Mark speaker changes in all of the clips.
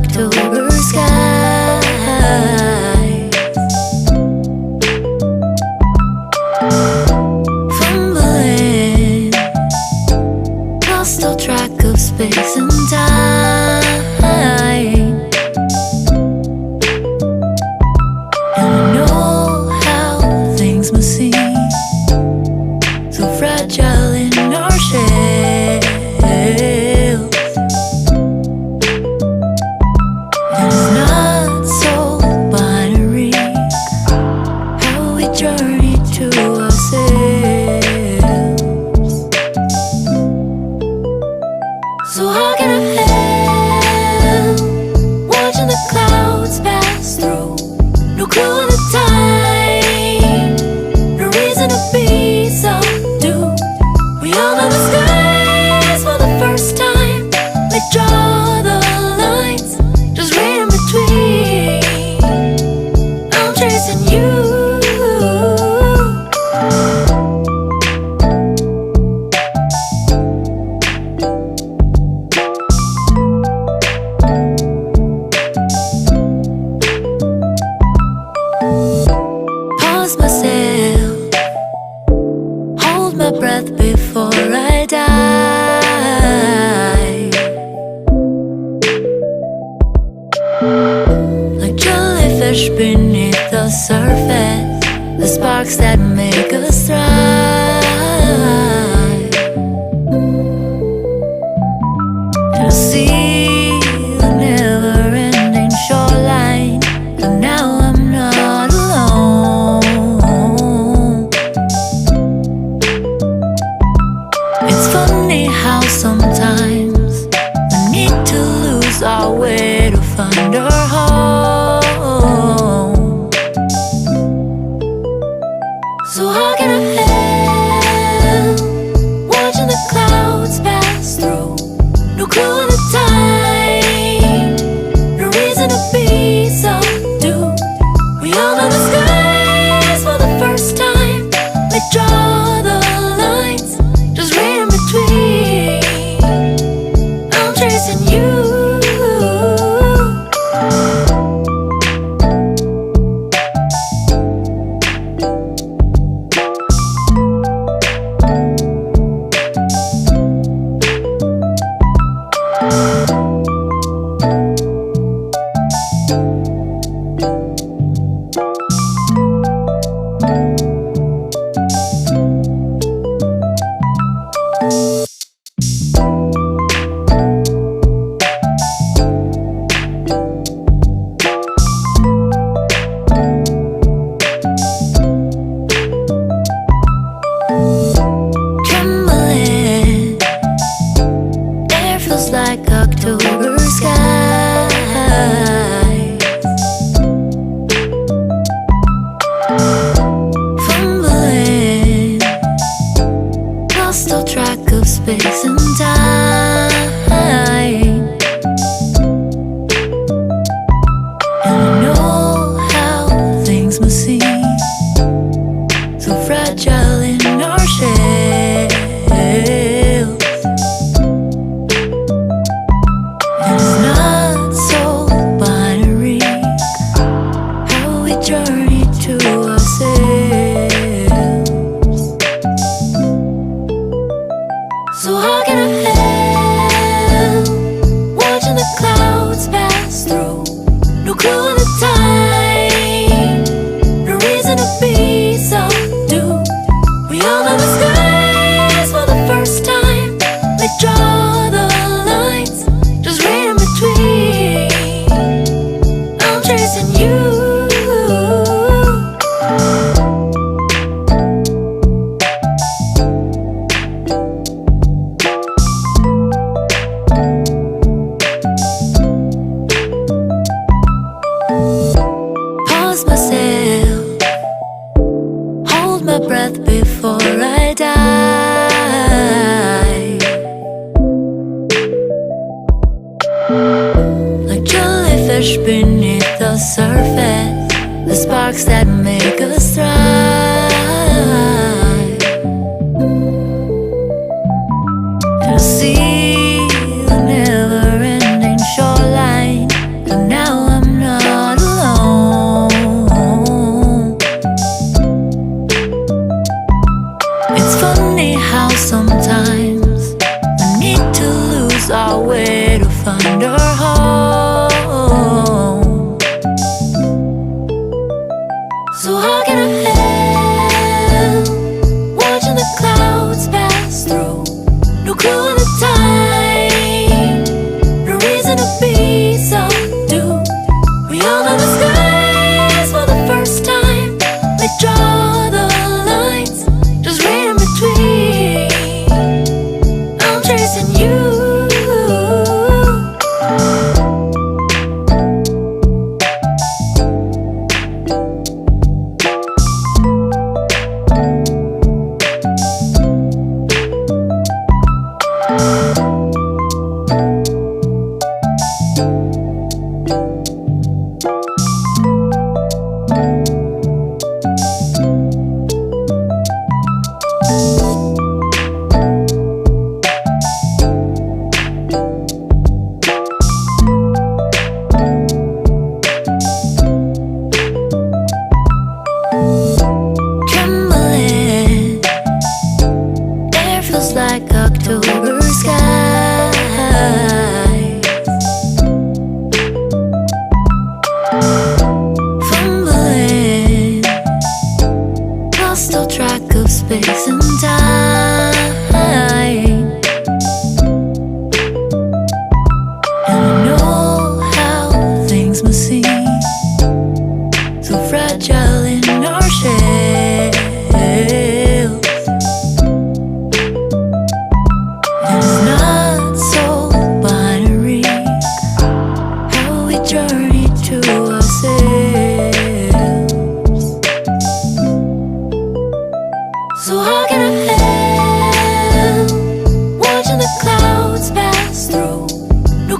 Speaker 1: October skies, fumbling, lost all track of space and time. And I know how things must seem so fragile in our shells. And it's not so binary how we journey to ourselves. So how can I help watching the clouds pass through? No clue of the time, no reason to be subdued. We all know the skies for the first time. They draw the lines, just read in between. I'm chasing you. Pause myself, hold my breath before I die. Like jellyfish beneath the surface, the sparks that make us thrive. And I see the never-ending shoreline, and now I'm not alone. It's funny how sometimes we need to lose our way to find our home. So how can I help watching the clouds pass through? No clue of the time, no reason to be subdued. We all know the skies for the first time. They draw the lines, just read in between. I'm chasing you. Trembling, air feels like October skies, fumbling, lost all track of space and time. And I know how things must seem so fragile in our shells. And it's not so binary how we journey to ourselves. So how can I help watching the clouds pass through? No clue of the time, no reason to be subdued. We all know the skies for the first time. They draw the lines, just read in between. I'm chasing you. Pause myself, hold my breath before I die. Like jellyfish beneath the surface, the sparks that make us thrive. And I see the never-ending shoreline,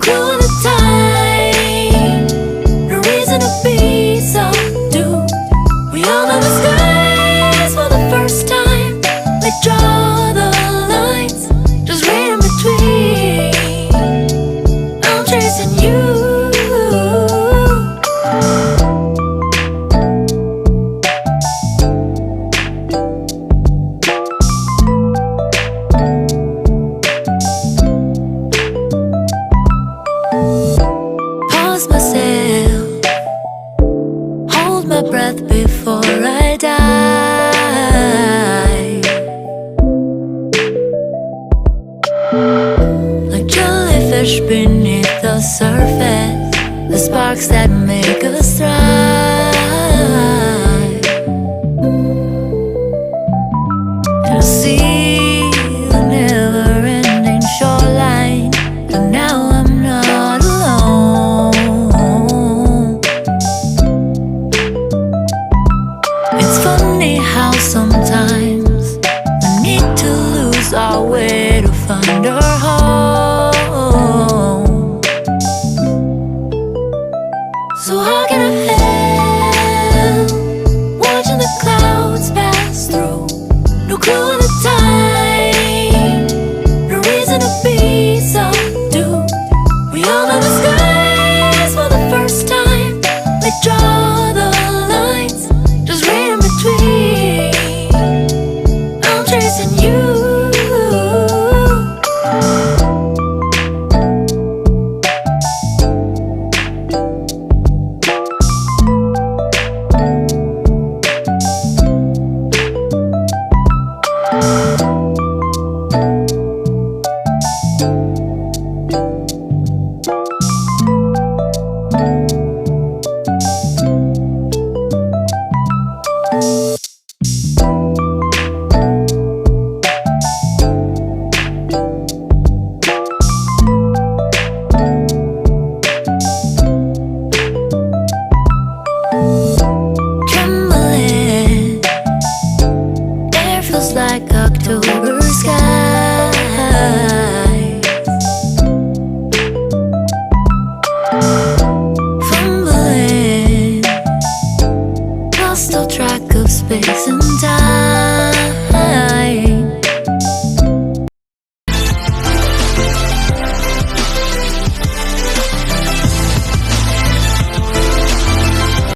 Speaker 1: clue of the time, no reason to be so due. We all know the skies for the first time. They draw the lines, just read in between. I'm chasing you. Pause myself, hold my breath before I die. Like jellyfish beneath the surface, the sparks that make us thrive. And I see the never-ending shoreline, but now I'm not alone. It's funny how sometimes we need to lose our way to find our home. So how can I help watching the clouds pass through? No clue of the time, no reason to be so due. We all know the skies for the first time. They draw the lines, just read in between. I'm chasing you. Trembling, air feels like October skies. Fumbling, lost all track of space and time.